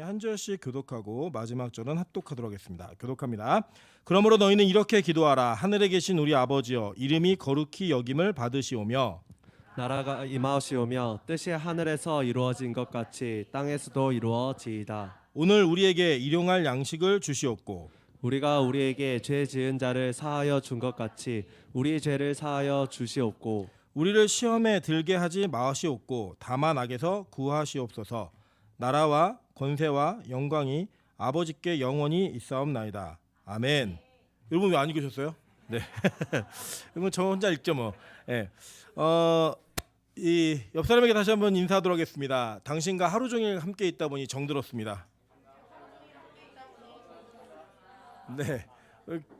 한 절씩 교독하고 마지막 절은 합독하도록 하겠습니다. 교독합니다. 그러므로 너희는 이렇게 기도하라. 하늘에 계신 우리 아버지여, 이름이 거룩히 여김을 받으시오며 나라가 임하시오며 뜻이 하늘에서 이루어진 것 같이 땅에서도 이루어지이다. 오늘 우리에게 일용할 양식을 주시옵고 우리가 우리에게 죄 지은 자를 사하여 준 것 같이 우리 죄를 사하여 주시옵고 우리를 시험에 들게 하지 마시옵고 다만 악에서 구하시옵소서. 나라와 권세와 영광이 아버지께 영원히 있사옵나이다. 아멘. 여러분 왜 안 읽으셨어요? 네. 여러분 저 혼자 읽죠 뭐. 예. 이 옆 사람에게 다시 한번 인사하도록 하겠습니다. 당신과 하루 종일 함께 있다 보니 정들었습니다. 네.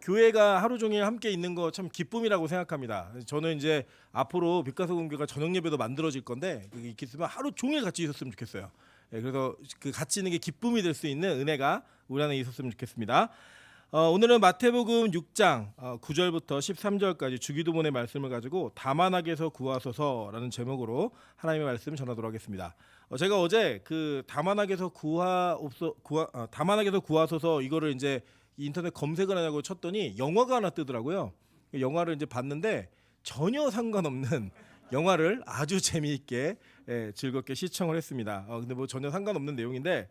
교회가 하루 종일 함께 있는 거 참 기쁨이라고 생각합니다. 저는 이제 앞으로 빛가서금교가 저녁 예배도 만들어질 건데 이렇게 있으면 하루 종일 같이 있었으면 좋겠어요. 그래서 그 같이 있는 게 기쁨이 될 수 있는 은혜가 우리 안에 있었으면 좋겠습니다. 오늘은 마태복음 6장 9절부터 13절까지 주기도문의 말씀을 가지고 다만악에서 구하소서라는 제목으로 하나님의 말씀을 전하도록 하겠습니다. 제가 어제 그 다만악에서 구하소서 이거를 이제 인터넷 검색을 하냐고 쳤더니 영화가 하나 뜨더라고요. 영화를 이제 봤는데 전혀 상관없는 영화를 아주 재미있게 즐겁게 시청을 했습니다. 근데 뭐 전혀 상관없는 내용인데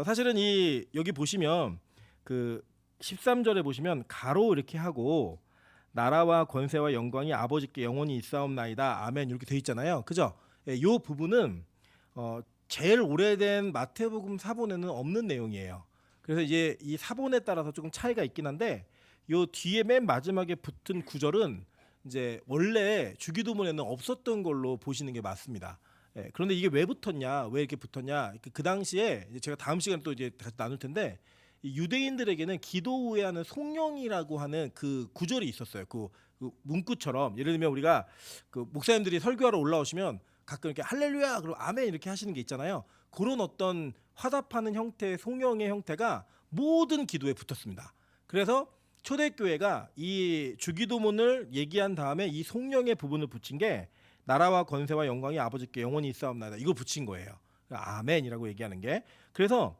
사실은 이 여기 보시면 그 13절에 보시면 가로 이렇게 하고 나라와 권세와 영광이 아버지께 영원히 있사옵나이다. 아멘 이렇게 돼 있잖아요. 그죠? 이 부분은 제일 오래된 마태복음 사본에는 없는 내용이에요. 그래서 이제 이 사본에 따라서 조금 차이가 있긴 한데 요 뒤에 맨 마지막에 붙은 구절은 이제 원래 주기도문에는 없었던 걸로 보시는 게 맞습니다. 그런데 이게 왜 붙었냐, 왜 이렇게 붙었냐? 그 당시에 제가 다음 시간에 또 이제 다시 나눌 텐데 유대인들에게는 기도 후에 하는 송영이라고 하는 그 구절이 있었어요. 그 문구처럼 예를 들면 우리가 그 목사님들이 설교하러 올라오시면 가끔 이렇게 할렐루야 그리고 아멘 이렇게 하시는 게 있잖아요. 그런 어떤 화답하는 형태의 송영의 형태가 모든 기도에 붙었습니다. 그래서 초대교회가 이 주기도문을 얘기한 다음에 이 송영의 부분을 붙인 게 나라와 권세와 영광이 아버지께 영원히 있사옵나이다. 이거 붙인 거예요. 아멘이라고 얘기하는 게. 그래서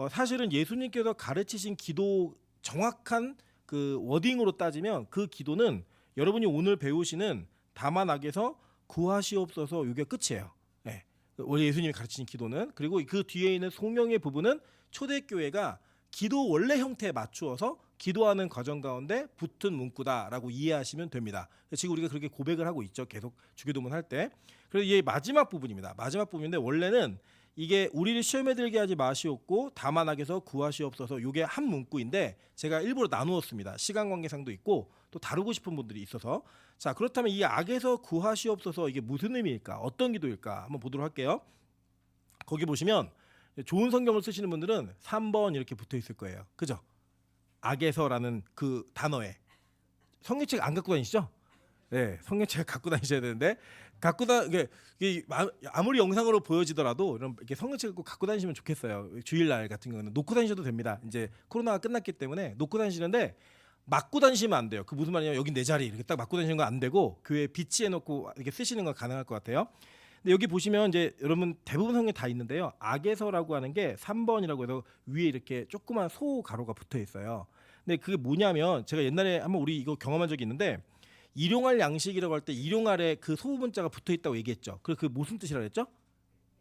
사실은 예수님께서 가르치신 기도 정확한 그 워딩으로 따지면 그 기도는 여러분이 오늘 배우시는 다만악에서 구하시옵소서 이게 끝이에요. 네. 원래 예수님이 가르치신 기도는. 그리고 그 뒤에 있는 송영의 부분은 초대교회가 기도 원래 형태에 맞추어서 기도하는 과정 가운데 붙은 문구다라고 이해하시면 됩니다. 지금 우리가 그렇게 고백을 하고 있죠. 계속 주기도문 할 때. 그래서 이게 마지막 부분입니다. 마지막 부분인데 원래는 이게 우리를 시험에 들게 하지 마시옵고 다만 악에서 구하시옵소서 이게 한 문구인데 제가 일부러 나누었습니다. 시간 관계상도 있고 또 다루고 싶은 분들이 있어서 자 그렇다면 이 악에서 구하시옵소서 이게 무슨 의미일까? 어떤 기도일까? 한번 보도록 할게요. 거기 보시면 좋은 성경을 쓰시는 분들은 3번 이렇게 붙어 있을 거예요. 그죠? 악에서라는 그 단어에 성경책 안 갖고 다니시죠? 네, 성경책 갖고 다니셔야 되는데 이게 아무리 영상으로 보여지더라도 이렇게 성경책 갖고 다니시면 좋겠어요. 주일날 같은 경우는 놓고 다니셔도 됩니다. 이제 코로나가 끝났기 때문에 놓고 다니시는데 맞고 다니시면 안 돼요. 그 무슨 말이냐면 여긴 내 자리 이렇게 딱 맞고 다니시는 건 안 되고 교회에 비치해 놓고 이렇게 쓰시는 건 가능할 것 같아요. 근데 여기 보시면 이제 여러분 대부분 성경에 다 있는데요. 악에서라고 하는 게 3번이라고 해서 위에 이렇게 조그만 소 가로가 붙어 있어요. 근데 그게 뭐냐면 제가 옛날에 한번 우리 이거 경험한 적이 있는데 일용할 양식이라고 할 때 일용할에 그 소문자가 붙어 있다고 얘기했죠. 그 무슨 뜻이라고 했죠?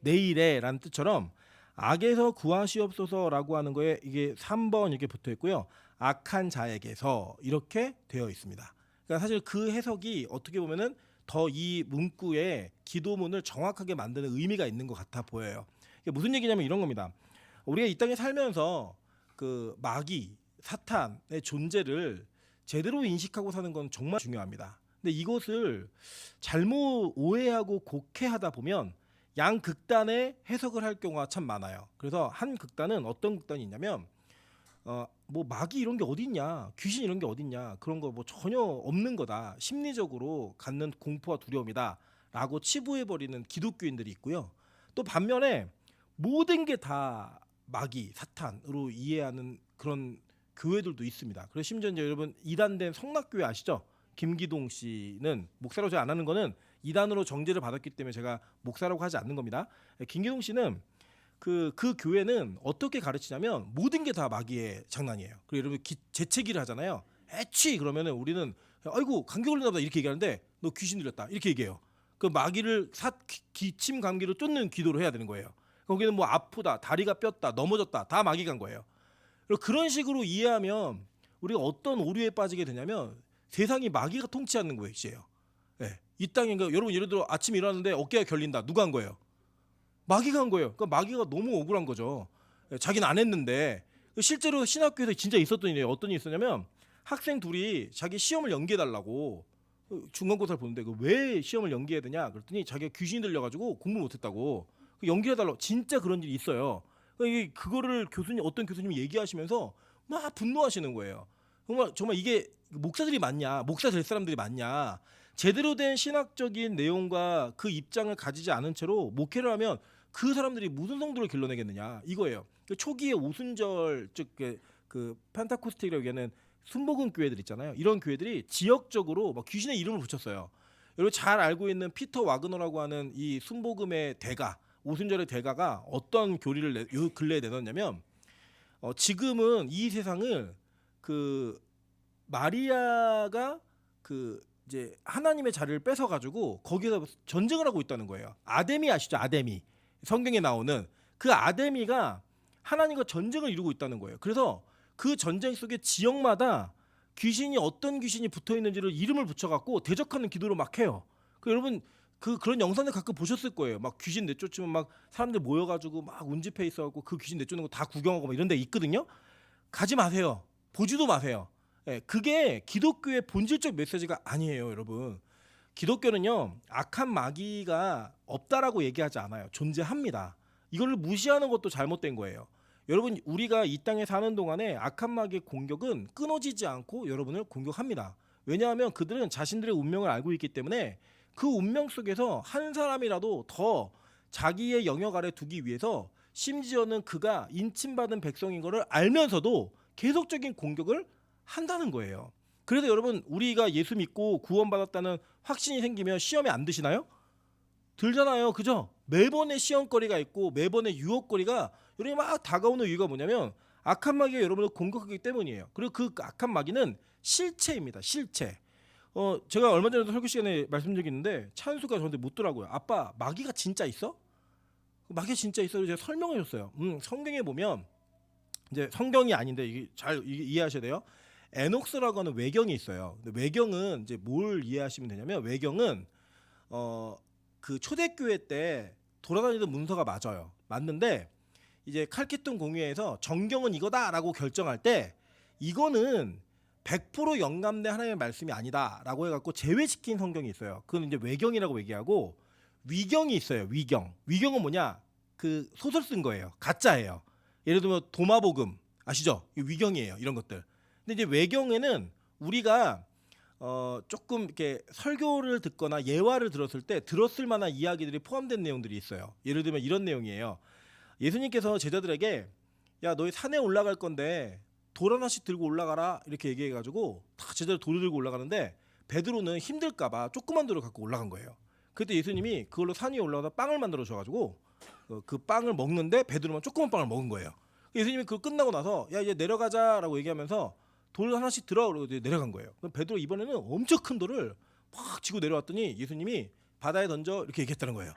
내일에라는 뜻처럼 악에서 구하시옵소서라고 하는 거에 이게 3번 이렇게 붙어 있고요. 악한 자에게서 이렇게 되어 있습니다. 그러니까 사실 그 해석이 어떻게 보면은 더 이 문구에 기도문을 정확하게 만드는 의미가 있는 것 같아 보여요. 이게 무슨 얘기냐면 이런 겁니다. 우리가 이 땅에 살면서 그 마귀, 사탄의 존재를 제대로 인식하고 사는 건 정말 중요합니다. 근데 이것을 잘못 오해하고 곡해하다 보면 양극단의 해석을 할 경우가 참 많아요. 그래서 한 극단은 어떤 극단이 있냐면 뭐 마귀 이런 게 어딨냐, 귀신 이런 게 어딨냐, 그런 거 뭐 전혀 없는 거다, 심리적으로 갖는 공포와 두려움이다라고 치부해버리는 기독교인들이 있고요. 또 반면에 모든 게 다 마귀, 사탄으로 이해하는 그런 교회들도 있습니다. 그래서 심지어 이제 여러분 이단된 성락교회 아시죠? 김기동 씨는 목사라고 제가 안 하는 거는 이단으로 정죄를 받았기 때문에 제가 목사라고 하지 않는 겁니다. 김기동 씨는 그 교회는 어떻게 가르치냐면 모든 게 다 마귀의 장난이에요. 그리고 여러분 재채기를 하잖아요. 애취 그러면은 우리는 아이고 감기 걸렸나 보다 이렇게 얘기하는데 너 귀신 들렸다 이렇게 얘기해요. 그 마귀를 기침 감기로 쫓는 기도를 해야 되는 거예요. 거기는 뭐 아프다, 다리가 뼈다, 넘어졌다 다 마귀 간 거예요. 그리고 그런 식으로 이해하면 우리가 어떤 오류에 빠지게 되냐면 세상이 마귀가 통치하는 거예요. 예. 이 땅인가 여러분 예를 들어 아침에 일어났는데 어깨가 결린다. 누가 한 거예요? 마귀가 한 거예요. 그러니까 마귀가 너무 억울한 거죠. 예, 자기는 안 했는데 실제로 신학교에서 진짜 있었던 일이에요. 어떤 일이 있었냐면 학생 둘이 자기 시험을 연기해달라고 중간고사를 보는데 왜 시험을 연기해야 되냐 그랬더니 자기가 귀신이 들려가지고 공부 못했다고 연기해달라고 진짜 그런 일이 있어요. 그거를 어떤 교수님이 얘기하시면서 막 분노하시는 거예요. 정말 이게 목사들이 맞냐 목사 될 사람들이 맞냐 제대로 된 신학적인 내용과 그 입장을 가지지 않은 채로 목회를 하면 그 사람들이 무슨 성도를 길러내겠느냐 이거예요. 초기에 오순절 즉 그 펜타코스틱이라고 얘기하는 순복음 교회들 있잖아요. 이런 교회들이 지역적으로 막 귀신의 이름을 붙였어요. 여러분 잘 알고 있는 피터 와그너라고 하는 이 순복음의 대가 오순절의 대가가 어떤 교리를 요 근래에 내놨냐면 지금은 이 세상을 그 마리아가 그 이제 하나님의 자리를 뺏어 가지고 거기서 전쟁을 하고 있다는 거예요. 아데미 아시죠? 아데미. 성경에 나오는 그 아데미가 하나님과 전쟁을 이루고 있다는 거예요. 그래서 그 전쟁 속에 지역마다 귀신이 어떤 귀신이 붙어 있는지를 이름을 붙여 갖고 대적하는 기도를 막 해요. 여러분 그런 영상들 가끔 보셨을 거예요. 막 귀신 내쫓으면 막 사람들 모여 가지고 막 운집해 있어 갖고 그 귀신 내쫓는 거 다 구경하고 막 이런 데 있거든요. 가지 마세요. 보지도 마세요. 예, 그게 기독교의 본질적 메시지가 아니에요, 여러분. 기독교는요 악한 마귀가 없다라고 얘기하지 않아요. 존재합니다. 이걸 무시하는 것도 잘못된 거예요. 여러분 우리가 이 땅에 사는 동안에 악한 마귀의 공격은 끊어지지 않고 여러분을 공격합니다. 왜냐하면 그들은 자신들의 운명을 알고 있기 때문에 그 운명 속에서 한 사람이라도 더 자기의 영역 아래 두기 위해서 심지어는 그가 인침받은 백성인 것을 알면서도 계속적인 공격을 한다는 거예요. 그래서 여러분 우리가 예수 믿고 구원받았다는 확신이 생기면 시험에 안 드시나요? 들잖아요. 그죠? 매번의 시험거리가 있고 매번의 유혹거리가 여러분이 막 다가오는 이유가 뭐냐면 악한 마귀가 여러분을 공격하기 때문이에요. 그리고 그 악한 마귀는 실체입니다. 실체. 제가 얼마 전에도 설교 시간에 말씀드린 게 있는데 찬수가 저한테 묻더라고요. 아빠 마귀가 진짜 있어? 마귀가 진짜 있어? 제가 설명해 줬어요. 성경에 보면 이제 성경이 아닌데 이게 잘 이해하셔야 돼요. 에녹스라고 하는 외경이 있어요. 근데 외경은 이제 뭘 이해하시면 되냐면 외경은 그 초대교회 때 돌아다니던 문서가 맞는데 이제 칼케톤 공회에서 정경은 이거다라고 결정할 때 이거는 100% 영감된 하나님의 말씀이 아니다라고 해갖고 제외시킨 성경이 있어요. 그건 이제 외경이라고 얘기하고 위경이 있어요. 위경은 뭐냐? 그 소설 쓴 거예요. 가짜예요. 예를 들면 도마복음 아시죠? 위경이에요. 이런 것들. 근데 이제 외경에는 우리가 조금 이렇게 설교를 듣거나 예화를 들었을 때 들었을 만한 이야기들이 포함된 내용들이 있어요. 예를 들면 이런 내용이에요. 예수님께서 제자들에게 야 너희 산에 올라갈 건데 돌 하나씩 들고 올라가라 이렇게 얘기해가지고 다 제자들 돌을 들고 올라가는데 베드로는 힘들까봐 조그만 돌을 갖고 올라간 거예요. 그때 예수님이 그걸로 산 위에 올라가서 빵을 만들어 줘가지고 그 빵을 먹는데 베드로만 조그만 빵을 먹은 거예요. 예수님이 그거 끝나고 나서 야 이제 내려가자라고 얘기하면서 돌 하나씩 들어 그러고 내려간 거예요. 그럼 베드로 이번에는 엄청 큰 돌을 막 지고 내려왔더니 예수님이 바다에 던져 이렇게 얘기했다는 거예요.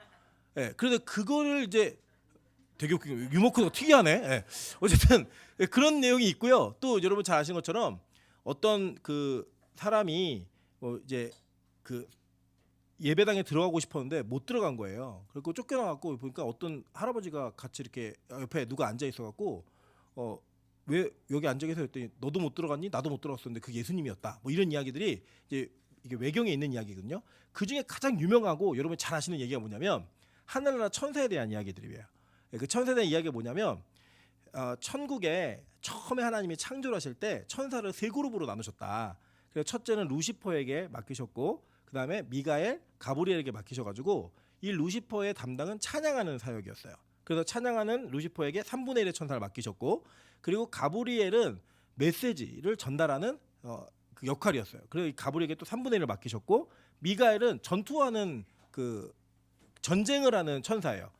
예, 그래서 그거를 이제 되게 웃기고 유머크가 특이하네. 예. 어쨌든 그런 내용이 있고요. 또 여러분 잘 아시는 것처럼 어떤 그 사람이 이제 그 예배당에 들어가고 싶었는데 못 들어간 거예요. 그리고 쫓겨나갖고 보니까 어떤 할아버지가 같이 이렇게 옆에 누가 앉아 있어갖고 왜 여기 앉아 계세요? 했더니 너도 못 들어갔니? 나도 못 들어갔었는데 그 예수님이었다. 뭐 이런 이야기들이 이제 이게 외경에 있는 이야기거든요. 그 중에 가장 유명하고 여러분 잘 아시는 얘기가 뭐냐면 하늘나라 천사에 대한 이야기들이에요. 그 천사에 대한 이야기가 뭐냐면 천국에 처음에 하나님이 창조를 하실 때 천사를 세 그룹으로 나누셨다. 그래서 첫째는 루시퍼에게 맡기셨고 그 다음에 미가엘, 가브리엘에게 맡기셔가지고 이 루시퍼의 담당은 찬양하는 사역이었어요. 그래서 찬양하는 루시퍼에게 3분의 1의 천사를 맡기셨고 그리고 가브리엘은 메시지를 전달하는 그 역할이었어요. 그래서 가브리엘에게 또 3분의 1을 맡기셨고 미가엘은 전투하는 그 전쟁을 하는 천사예요.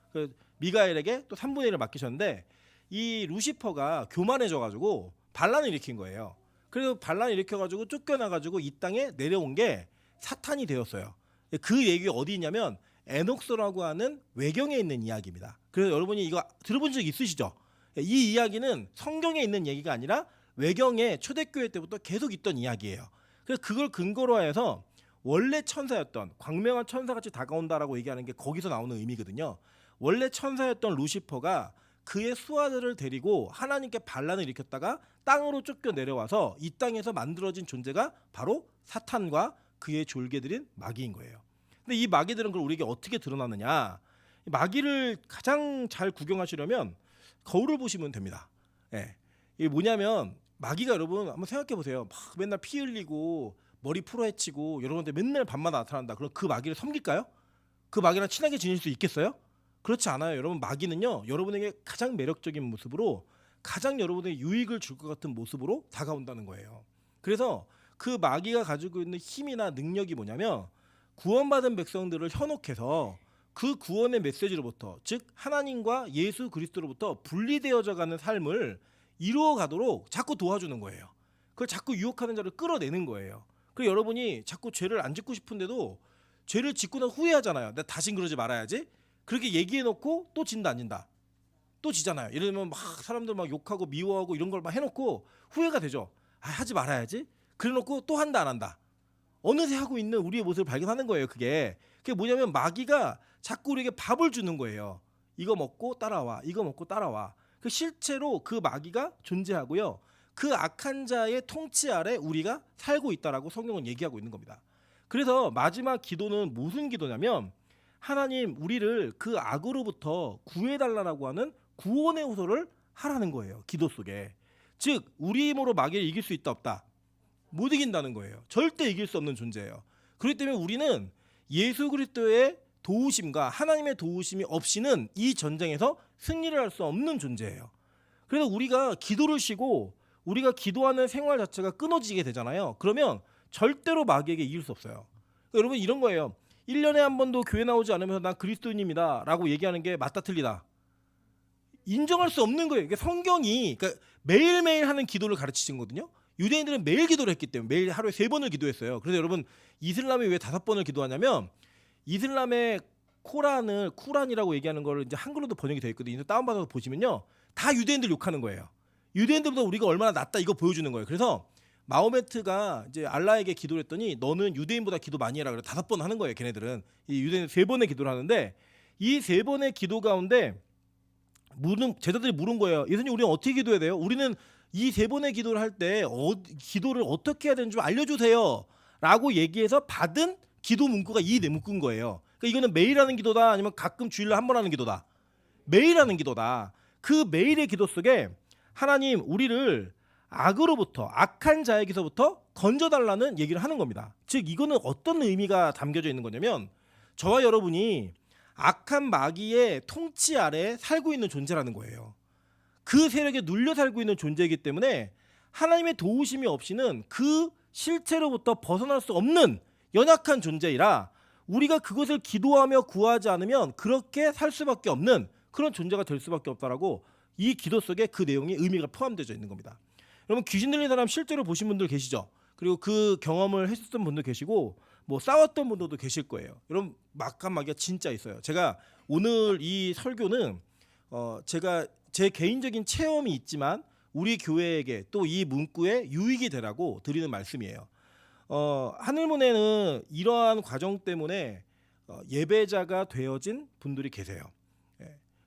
미가엘에게 또 3분의 1을 맡기셨는데 이 루시퍼가 교만해져가지고 반란을 일으킨 거예요. 그래서 반란을 일으켜가지고 쫓겨나가지고 이 땅에 내려온 게 사탄이 되었어요. 그 얘기가 어디 있냐면 에녹스라고 하는 외경에 있는 이야기입니다. 그래서 여러분이 이거 들어본 적 있으시죠? 이 이야기는 성경에 있는 얘기가 아니라 외경에 초대교회 때부터 계속 있던 이야기예요. 그래서 그걸 근거로 해서 원래 천사였던 광명한 천사같이 다가온다라고 얘기하는 게 거기서 나오는 의미거든요. 원래 천사였던 루시퍼가 그의 수하들을 데리고 하나님께 반란을 일으켰다가 땅으로 쫓겨 내려와서 이 땅에서 만들어진 존재가 바로 사탄과 그의 졸개들인 마귀인 거예요. 근데 이 마귀들은 그걸 우리에게 어떻게 드러나느냐? 마귀를 가장 잘 구경하시려면 거울을 보시면 됩니다. 예. 이게 뭐냐면 마귀가 여러분 한번 생각해 보세요. 막 맨날 피 흘리고 머리 풀어헤치고 여러분들 맨날 밤마다 나타난다. 그럼 그 마귀를 섬길까요? 그 마귀랑 친하게 지낼 수 있겠어요? 그렇지 않아요. 여러분 마귀는요. 여러분에게 가장 매력적인 모습으로 가장 여러분에게 유익을 줄 것 같은 모습으로 다가온다는 거예요. 그래서 그 마귀가 가지고 있는 힘이나 능력이 뭐냐면 구원받은 백성들을 현혹해서 그 구원의 메시지로부터 즉 하나님과 예수 그리스도로부터 분리되어져 가는 삶을 이루어 가도록 자꾸 도와주는 거예요. 그걸 자꾸 유혹하는 자를 끌어내는 거예요. 그리고 여러분이 자꾸 죄를 안 짓고 싶은데도 죄를 짓고 난 후회하잖아요. 나 다신 그러지 말아야지. 그렇게 얘기해놓고 또 진다 안 진다. 또 지잖아요. 예를 들면 막 사람들 막 욕하고 미워하고 이런 걸 막 해놓고 후회가 되죠. 아, 하지 말아야지. 그래놓고 또 한다 안 한다. 어느새 하고 있는 우리의 모습을 발견하는 거예요. 그게 뭐냐면 마귀가 자꾸 우리에게 밥을 주는 거예요. 이거 먹고 따라와. 이거 먹고 따라와. 그 실제로 그 마귀가 존재하고요. 그 악한 자의 통치 아래 우리가 살고 있다라고 성경은 얘기하고 있는 겁니다. 그래서 마지막 기도는 무슨 기도냐면 하나님 우리를 그 악으로부터 구해달라고 하는 구원의 호소를 하라는 거예요. 기도 속에. 즉 우리 힘으로 마귀를 이길 수 있다 없다. 못 이긴다는 거예요. 절대 이길 수 없는 존재예요. 그렇기 때문에 우리는 예수 그리스도의 도우심과 하나님의 도우심이 없이는 이 전쟁에서 승리를 할 수 없는 존재예요. 그래서 우리가 기도를 쉬고 우리가 기도하는 생활 자체가 끊어지게 되잖아요. 그러면 절대로 마귀에게 이길 수 없어요. 그러니까 여러분 이런 거예요. 1년에 한 번도 교회 나오지 않으면서 난 그리스도인입니다 라고 얘기하는 게 맞다 틀리다. 인정할 수 없는 거예요. 그러니까 성경이 그러니까 매일매일 하는 기도를 가르치신 거거든요. 유대인들은 매일 기도를 했기 때문에 매일 하루에 3번을 기도했어요. 그래서 여러분 이슬람이 왜 5번을 기도하냐면 이슬람의 쿠란이라고 얘기하는 거를 이제 한글로도 번역이 되어 있거든요. 다운받아서 보시면요. 다 유대인들 욕하는 거예요. 유대인들보다 우리가 얼마나 낫다 이거 보여주는 거예요. 그래서 마호메트가 이제 알라에게 기도를 했더니 너는 유대인보다 기도 많이 해라. 그래 5번 하는 거예요. 걔네들은. 이 유대인 3번의 기도를 하는데 이 3번의 기도 가운데 제자들이 물은 거예요. 예수님 우리는 어떻게 기도해야 돼요? 우리는 이 3번의 기도를 할 때 기도를 어떻게 해야 되는지 좀 알려주세요 라고 얘기해서 받은 기도 문구가 이 네 문구인 거예요. 그러니까 이거는 매일 하는 기도다 아니면 가끔 주일날 한 번 하는 기도다. 매일 하는 기도다. 그 매일의 기도 속에 하나님 우리를 악으로부터 악한 자에게서부터 건져달라는 얘기를 하는 겁니다. 즉 이거는 어떤 의미가 담겨져 있는 거냐면 저와 여러분이 악한 마귀의 통치 아래 살고 있는 존재라는 거예요. 그 세력에 눌려 살고 있는 존재이기 때문에 하나님의 도우심이 없이는 그 실체로부터 벗어날 수 없는 연약한 존재이라 우리가 그것을 기도하며 구하지 않으면 그렇게 살 수밖에 없는 그런 존재가 될 수밖에 없다라고 이 기도 속에 그 내용이 의미가 포함되어 있는 겁니다. 여러분 귀신 들린 사람 실제로 보신 분들 계시죠? 그리고 그 경험을 했었던 분도 계시고 뭐 싸웠던 분들도 계실 거예요. 여러분 악한 마귀가 진짜 있어요. 제가 오늘 이 설교는 제가 제 개인적인 체험이 있지만 우리 교회에게 또 이 문구에 유익이 되라고 드리는 말씀이에요. 하늘문에는 이러한 과정 때문에 예배자가 되어진 분들이 계세요.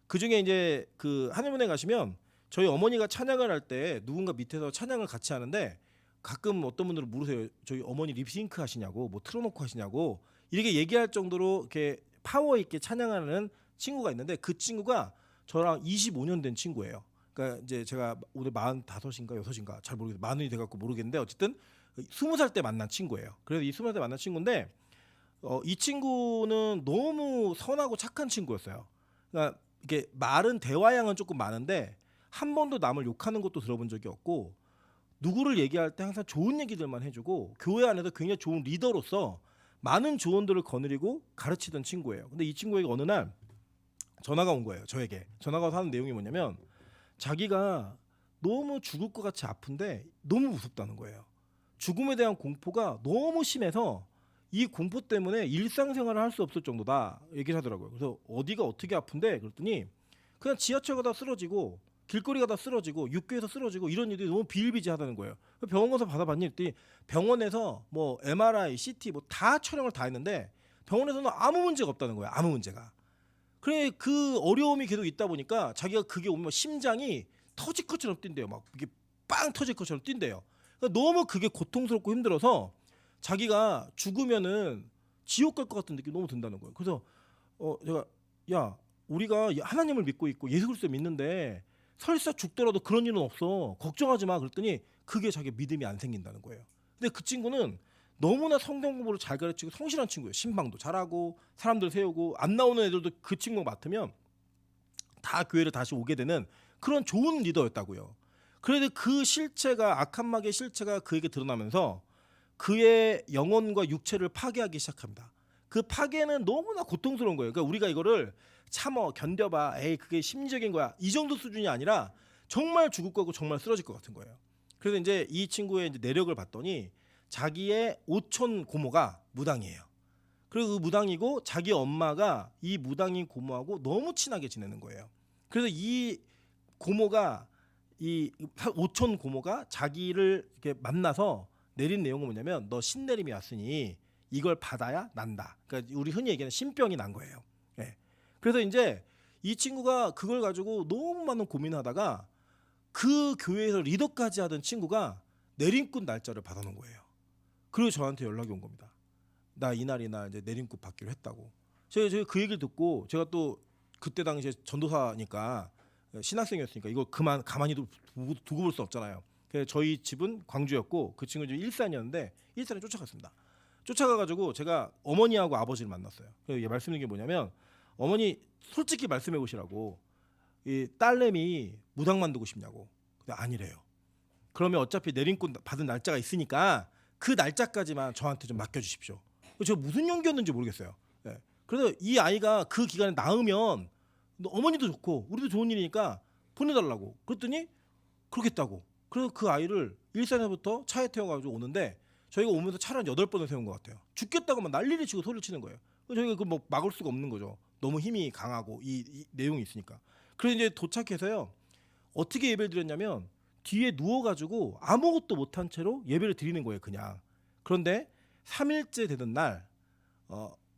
그 중에 이제 그 하늘문에 가시면 저희 어머니가 찬양을 할 때 누군가 밑에서 찬양을 같이 하는데 가끔 어떤 분들은 물으세요. 저희 어머니 립싱크 하시냐고, 뭐 틀어놓고 하시냐고 이렇게 얘기할 정도로 이렇게 파워 있게 찬양하는 친구가 있는데 그 친구가 저랑 25년 된 친구예요. 그러니까 이제 제가 올해 45인가 6인가 잘 모르겠어요. 만원이 돼갖고 모르겠는데 어쨌든 20살 때 만난 친구예요. 그래서 이 20살 때 만난 친구인데 이 친구는 너무 선하고 착한 친구였어요. 그러니까 이게 말은 대화량은 조금 많은데 한 번도 남을 욕하는 것도 들어본 적이 없고 누구를 얘기할 때 항상 좋은 얘기들만 해주고 교회 안에서 굉장히 좋은 리더로서 많은 조언들을 거느리고 가르치던 친구예요. 근데 이 친구에게 어느 날 전화가 온 거예요. 저에게 전화가 와서 하는 내용이 뭐냐면 자기가 너무 죽을 것 같이 아픈데 너무 무섭다는 거예요. 죽음에 대한 공포가 너무 심해서 이 공포 때문에 일상생활을 할 수 없을 정도다 얘기를 하더라고요. 그래서 어디가 어떻게 아픈데 그랬더니 그냥 지하철 가다 쓰러지고 길거리 가다 쓰러지고 육교에서 쓰러지고 이런 일이 너무 비일비재하다는 거예요. 병원 가서 받아봤니 했더니 병원에서 뭐 MRI, CT 뭐 다 촬영을 다 했는데 병원에서는 아무 문제가 없다는 거예요. 아무 문제가. 그래 그 어려움이 계속 있다 보니까 자기가 그게 오면 심장이 터질 것처럼 뛴대요. 막 이게 빵 터질 것처럼 뛴대요. 그러니까 너무 그게 고통스럽고 힘들어서 자기가 죽으면은 지옥 갈 것 같은 느낌이 너무 든다는 거예요. 그래서 제가 야 우리가 하나님을 믿고 있고 예수 그리스도 믿는데 설사 죽더라도 그런 일은 없어 걱정하지 마 그랬더니 그게 자기 믿음이 안 생긴다는 거예요. 근데 그 친구는 너무나 성경 공부를 잘 가르치고 성실한 친구예요. 신방도 잘하고 사람들 세우고 안 나오는 애들도 그 친구 맡으면 다 교회를 다시 오게 되는 그런 좋은 리더였다고요. 그런데 그 실체가 악한 마귀의 실체가 그에게 드러나면서 그의 영혼과 육체를 파괴하기 시작합니다. 그 파괴는 너무나 고통스러운 거예요. 그러니까 우리가 이거를 참어 견뎌봐 에이 그게 심리적인 거야 이 정도 수준이 아니라 정말 죽을 거고 정말 쓰러질 것 같은 거예요. 그래서 이제 이 친구의 이제 내력을 봤더니 자기의 오촌 고모가 무당이에요. 그리고 그 무당이고 자기 엄마가 이 무당인 고모하고 너무 친하게 지내는 거예요. 그래서 이 고모가 이 오촌 고모가 자기를 이렇게 만나서 내린 내용은 뭐냐면 너 신내림이 왔으니 이걸 받아야 난다. 그러니까 우리 흔히 얘기하는 신병이 난 거예요. 예. 그래서 이제 이 친구가 그걸 가지고 너무 많은 고민하다가 그 교회에서 리더까지 하던 친구가 내림꾼 날짜를 받아놓은 거예요. 그리고 저한테 연락이 온 겁니다. 나 이날이나 이제 내림꾼 받기로 했다고. 제가 그 얘기를 듣고 제가 또 그때 당시에 전도사니까 신학생이었으니까 이걸 가만히 두고 볼 수 없잖아요. 그래서 저희 집은 광주였고 그 친구 는 일산이었는데 일산에 쫓아갔습니다. 쫓아가가지고 제가 어머니하고 아버지를 만났어요. 그래서 말씀드린 게 뭐냐면 어머니 솔직히 말씀해 보시라고 이 딸내미 무당 만들고 싶냐고. 근데 아니래요. 그러면 어차피 내림꾼 받은 날짜가 있으니까 그 날짜까지만 저한테 좀 맡겨주십시오. 제가 무슨 연기였는지 모르겠어요. 예. 그래서 이 아이가 그 기간에 낳으면 어머니도 좋고 우리도 좋은 일이니까 보내달라고. 그랬더니 그렇겠다고. 그래서 그 아이를 일산에부터 차에 태워가지고 오는데 저희가 오면서 차를 한 8번을 세운 것 같아요. 죽겠다고 막 난리를 치고 소리를 치는 거예요. 저희가 그 뭐 막을 수가 없는 거죠. 너무 힘이 강하고 이 내용이 있으니까. 그래서 이제 도착해서요. 어떻게 예배를 드렸냐면 뒤에 누워가지고 아무것도 못한 채로 예배를 드리는 거예요. 그냥. 그런데 3일째 되던 날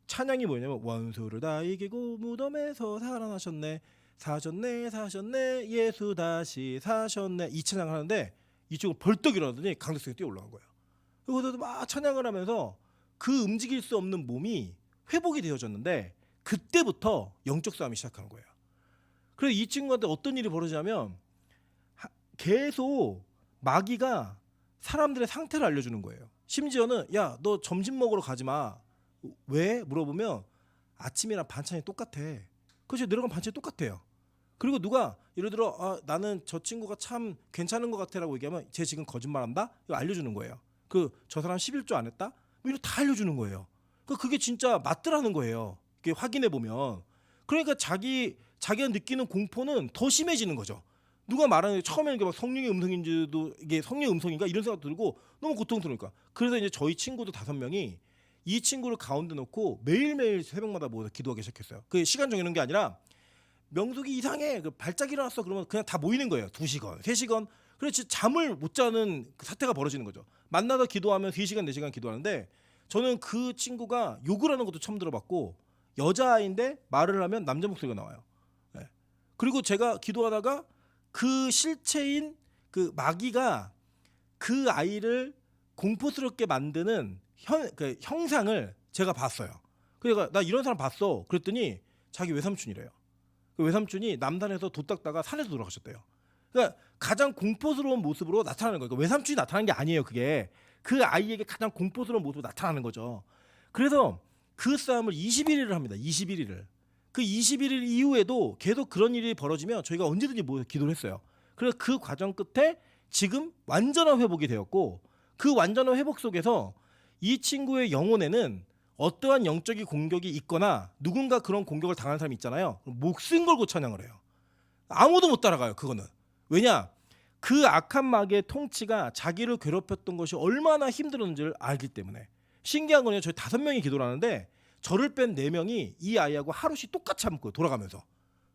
찬양이 뭐냐면 원수를 다 이기고 무덤에서 살아나셨네 사셨네 예수 다시 사셨네 이 찬양을 하는데 이쪽으로 벌떡 일어나더니 강대성이 뛰어 올라간 거예요. 그래서 막 찬양을 하면서 그 움직일 수 없는 몸이 회복이 되어졌는데 그때부터 영적 싸움이 시작하는 거예요. 그래서 이 친구한테 어떤 일이 벌어지냐면 계속 마귀가 사람들의 상태를 알려주는 거예요. 심지어는 야 너 점심 먹으러 가지 마. 왜? 물어보면 아침이랑 반찬이 똑같아. 그렇죠. 내려간 반찬이 똑같아요. 그리고 누가 예를 들어 나는 저 친구가 참 괜찮은 것 같아라고 얘기하면 쟤 지금 거짓말한다? 이거 알려주는 거예요. 저 사람 11조 안 했다? 뭐 이거 다 알려주는 거예요. 그게 진짜 맞더라는 거예요. 이게 확인해 보면. 그러니까 자기가 느끼는 공포는 더 심해지는 거죠. 누가 말하는 처음에는 막 성령의 음성인지도 이게 성령의 음성인가 이런 생각 들고 너무 고통스러우니까. 그래서 이제 저희 친구도 5명이 이 친구를 가운데 놓고 매일매일 새벽마다 모여서 기도하기 시작했어요. 그 시간 정해놓은 게 아니라 명숙이 이상해. 발작이 일어났어. 그러면 그냥 다 모이는 거예요. 2시간, 3시간. 그래서 잠을 못 자는 그 사태가 벌어지는 거죠. 만나서 기도하면 3시간, 4시간 기도하는데 저는 그 친구가 욕을 하는 것도 처음 들어봤고 여자아이인데 말을 하면 남자 목소리가 나와요. 네. 그리고 제가 기도하다가 그 실체인 그 마귀가 그 아이를 공포스럽게 만드는 그 형상을 제가 봤어요. 그러니까 나 이런 사람 봤어. 그랬더니 자기 외삼촌이래요. 그 외삼촌이 남산에서 도 닦다가 산에서 돌아가셨대요. 그러니까 가장 공포스러운 모습으로 나타나는 거예요. 그러니까 외삼촌이 나타나는 게 아니에요. 그게 그 아이에게 가장 공포스러운 모습으로 나타나는 거죠. 그래서 그 싸움을 21일을 합니다. 21일을. 그 21일 이후에도 계속 그런 일이 벌어지면 저희가 언제든지 모여서 기도를 했어요. 그래서 그 과정 끝에 지금 완전한 회복이 되었고 그 완전한 회복 속에서 이 친구의 영혼에는 어떠한 영적인 공격이 있거나 누군가 그런 공격을 당한 사람이 있잖아요. 목숨 걸고 찬양을 해요. 아무도 못 따라가요. 그거는. 왜냐? 그 악한 마귀의 통치가 자기를 괴롭혔던 것이 얼마나 힘들었는지를 알기 때문에. 신기한 거는 저희 5명이 기도를 하는데 저를 뺀 4명이 이 아이하고 하루씩 똑같이 함고 돌아가면서.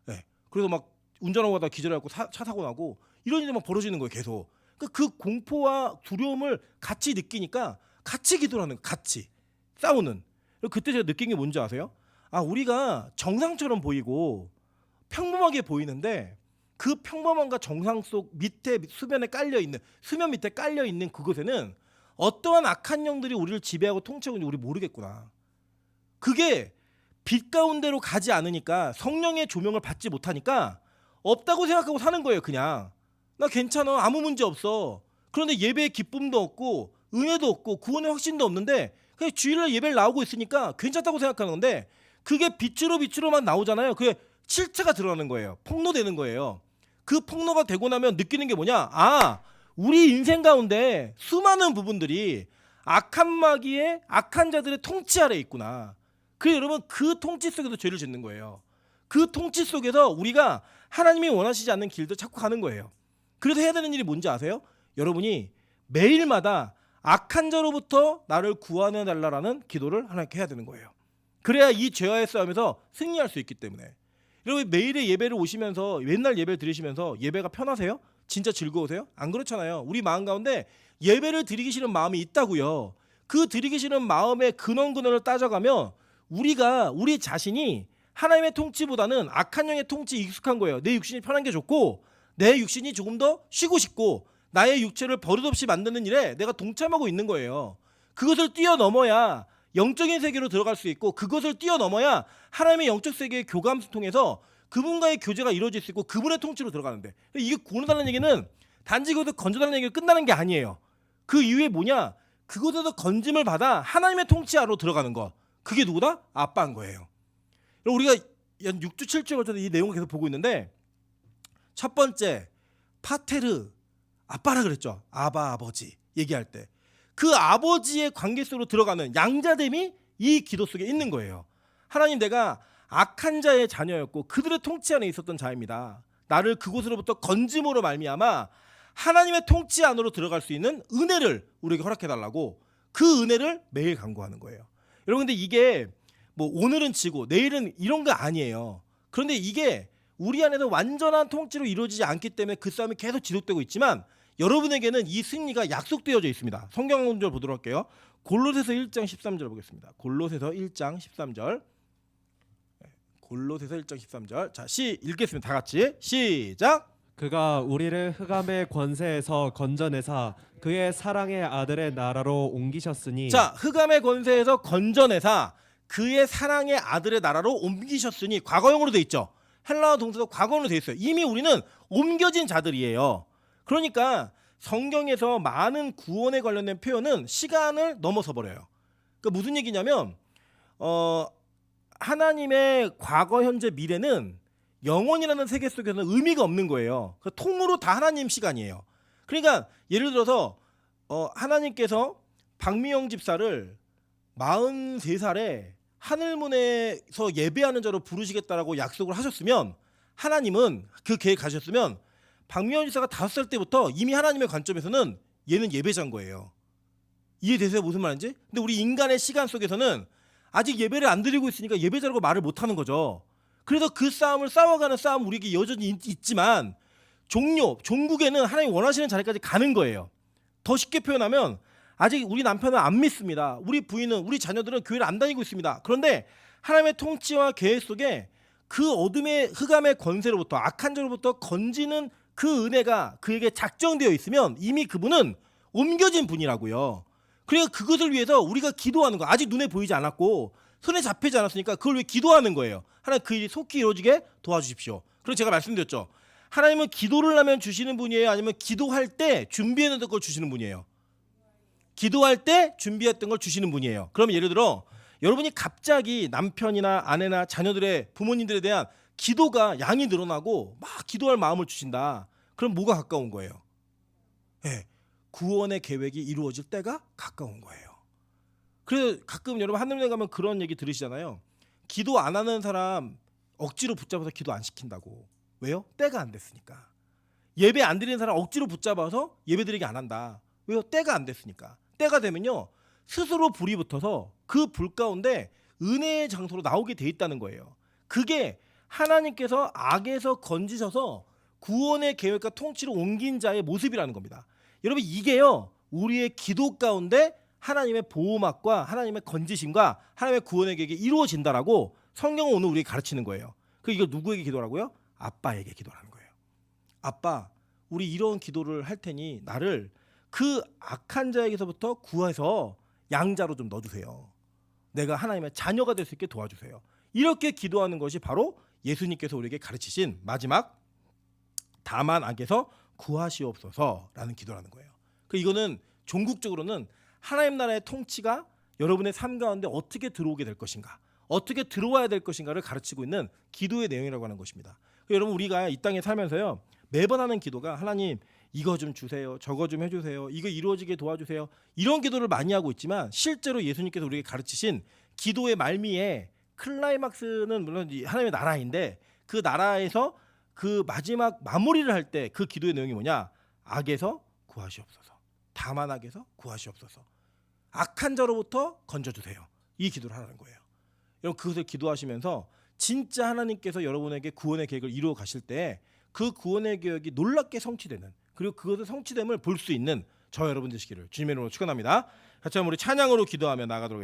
네. 그래서 막 운전하고 가다 기절해갖고 차 사고 나고 이런 일이 막 벌어지는 거예요. 계속. 그 공포와 두려움을 같이 느끼니까 같이 기도를 하는 거예요. 같이 싸우는. 그때 제가 느낀 게 뭔지 아세요? 아, 우리가 정상처럼 보이고 평범하게 보이는데 그 평범함과 정상 속 밑에 수면 밑에 깔려 있는 그곳에는 어떠한 악한 영들이 우리를 지배하고 통치하고 있는지 우리 모르겠구나. 그게 빛 가운데로 가지 않으니까 성령의 조명을 받지 못하니까 없다고 생각하고 사는 거예요. 그냥 나 괜찮아, 아무 문제 없어. 그런데 예배의 기쁨도 없고 은혜도 없고 구원의 확신도 없는데 그냥 주일날 예배를 나오고 있으니까 괜찮다고 생각하는 건데 그게 빛으로만 나오잖아요. 그게 실체가 드러나는 거예요. 폭로되는 거예요. 그 폭로가 되고 나면 느끼는 게 뭐냐? 아, 우리 인생 가운데 수많은 부분들이 악한 마귀의 악한 자들의 통치 아래에 있구나. 그래서 여러분 그 통치 속에서 죄를 짓는 거예요. 그 통치 속에서 우리가 하나님이 원하시지 않는 길도 찾고 가는 거예요. 그래서 해야 되는 일이 뭔지 아세요? 여러분이 매일마다 악한 자로부터 나를 구원해 달라라는 기도를 하나님께 해야 되는 거예요. 그래야 이 죄와의 싸움에서 승리할 수 있기 때문에. 여러분 매일의 예배를 오시면서 맨날 예배를 드리시면서 예배가 편하세요? 진짜 즐거우세요? 안 그렇잖아요. 우리 마음 가운데 예배를 드리기 싫은 마음이 있다고요. 그 드리기 싫은 마음의 근원을 따져가면 우리 자신이 하나님의 통치보다는 악한 영의 통치에 익숙한 거예요. 내 육신이 편한 게 좋고 내 육신이 조금 더 쉬고 싶고 나의 육체를 버릇없이 만드는 일에 내가 동참하고 있는 거예요. 그것을 뛰어넘어야 영적인 세계로 들어갈 수 있고 그것을 뛰어넘어야 하나님의 영적 세계의 교감을 통해서 그분과의 교제가 이루어질 수 있고 그분의 통치로 들어가는데 이게 구원해달라는 얘기는 단지 그것을 건져달라는 얘기가 끝나는 게 아니에요. 그 이후에 뭐냐? 그것에서 건짐을 받아 하나님의 통치 아래로 들어가는 것. 그게 누구다? 아빠인 거예요. 우리가 한 6주 7주에 걸쳐서 이 내용을 계속 보고 있는데 첫 번째 파테르 아빠라 그랬죠. 아버지 얘기할 때 그 아버지의 관계 속으로 들어가는 양자됨이 이 기도 속에 있는 거예요. 하나님, 내가 악한 자의 자녀였고 그들의 통치 안에 있었던 자입니다. 나를 그곳으로부터 건짐으로 말미암아 하나님의 통치 안으로 들어갈 수 있는 은혜를 우리에게 허락해달라고 그 은혜를 매일 간구하는 거예요. 여러분, 근데 이게 뭐 오늘은 지고 내일은 이런 거 아니에요. 그런데 이게 우리 안에서 완전한 통치로 이루어지지 않기 때문에 그 싸움이 계속 지속되고 있지만 여러분에게는 이 승리가 약속되어져 있습니다. 성경 한 구절 보도록 할게요. 골로새서 1장 13절 보겠습니다. 골로새서 1장 13절. 골로새서 1장 13절. 자, 읽겠습니다. 다 같이. 시작. 그가 우리를 흑암의 권세에서 건져내사 그의 사랑의 아들의 나라로 옮기셨으니. 자, 흑암의 권세에서 건져내사 그의 사랑의 아들의 나라로 옮기셨으니 과거형으로 돼 있죠. 헬라어 동사도 과거형으로 돼 있어요. 이미 우리는 옮겨진 자들이에요. 그러니까 성경에서 많은 구원에 관련된 표현은 시간을 넘어서 버려요. 그러니까 무슨 얘기냐면 하나님의 과거, 현재, 미래는 영원이라는 세계 속에서는 의미가 없는 거예요. 통으로 다 하나님 시간이에요. 그러니까 예를 들어서 하나님께서 박미영 집사를 43살에 하늘문에서 예배하는 자로 부르시겠다라고 약속을 하셨으면 하나님은 그 계획 가셨으면 박미영 집사가 5살 때부터 이미 하나님의 관점에서는 얘는 예배자인 거예요. 이해되세요? 무슨 말인지? 근데 우리 인간의 시간 속에서는 아직 예배를 안 드리고 있으니까 예배자라고 말을 못하는 거죠. 그래서 그 싸움을 싸워가는 싸움 우리에게 여전히 있지만 종국에는 하나님 원하시는 자리까지 가는 거예요. 더 쉽게 표현하면 아직 우리 남편은 안 믿습니다. 우리 부인은, 우리 자녀들은 교회를 안 다니고 있습니다. 그런데 하나님의 통치와 계획 속에 그 어둠의 흑암의 권세로부터 악한 자로부터 건지는 그 은혜가 그에게 작정되어 있으면 이미 그분은 옮겨진 분이라고요. 그러니까 그것을 위해서 우리가 기도하는 거. 아직 눈에 보이지 않았고 손에 잡히지 않았으니까 그걸 위해 기도하는 거예요. 하나님, 그 일이 속히 이루어지게 도와주십시오. 그리고 제가 말씀드렸죠. 하나님은 기도를 하면 주시는 분이에요? 아니면 기도할 때 준비해놓은 걸 주시는 분이에요? 기도할 때 준비했던 걸 주시는 분이에요. 그러면 예를 들어 여러분이 갑자기 남편이나 아내나 자녀들의 부모님들에 대한 기도가 양이 늘어나고 막 기도할 마음을 주신다. 그럼 뭐가 가까운 거예요? 네, 구원의 계획이 이루어질 때가 가까운 거예요. 그래서 가끔 여러분 한눈에 가면 그런 얘기 들으시잖아요. 기도 안 하는 사람 억지로 붙잡아서 기도 안 시킨다고. 왜요? 때가 안 됐으니까. 예배 안 드리는 사람 억지로 붙잡아서 예배 드리게 안 한다. 왜요? 때가 안 됐으니까. 때가 되면요 스스로 불이 붙어서 그 불 가운데 은혜의 장소로 나오게 돼 있다는 거예요. 그게 하나님께서 악에서 건지셔서 구원의 계획과 통치를 옮긴 자의 모습이라는 겁니다. 여러분 이게요 우리의 기도 가운데 하나님의 보호막과 하나님의 건지심과 하나님의 구원의 계획이 이루어진다라고 성경은 오늘 우리에게 가르치는 거예요. 그 이거 누구에게 기도라고요? 아빠에게 기도라는 거예요. 아빠, 우리 이런 기도를 할 테니 나를 그 악한 자에게서부터 구해서 양자로 좀 넣어주세요. 내가 하나님의 자녀가 될 수 있게 도와주세요. 이렇게 기도하는 것이 바로 예수님께서 우리에게 가르치신 마지막 다만 악에서 구하시옵소서라는 기도라는 거예요. 그 이거는 종국적으로는 하나님 나라의 통치가 여러분의 삶 가운데 어떻게 들어오게 될 것인가, 어떻게 들어와야 될 것인가를 가르치고 있는 기도의 내용이라고 하는 것입니다. 여러분 우리가 이 땅에 살면서요 매번 하는 기도가 하나님 이거 좀 주세요, 저거 좀 해주세요, 이거 이루어지게 도와주세요, 이런 기도를 많이 하고 있지만 실제로 예수님께서 우리에게 가르치신 기도의 말미에 클라이막스는 물론 하나님의 나라인데 그 나라에서 그 마지막 마무리를 할 때 그 기도의 내용이 뭐냐? 악에서 구하시옵소서, 다만 악에서 구하시옵소서, 악한 자로부터 건져주세요. 이 기도를 하라는 거예요. 여러분 그것을 기도하시면서 진짜 하나님께서 여러분에게 구원의 계획을 이루어 가실 때 그 구원의 계획이 놀랍게 성취되는, 그리고 그것의 성취됨을 볼 수 있는 저 여러분 되시기를 주님의 이름으로 축원합니다. 같이 한번 우리 찬양으로 기도하며 나가도록 하겠습니다.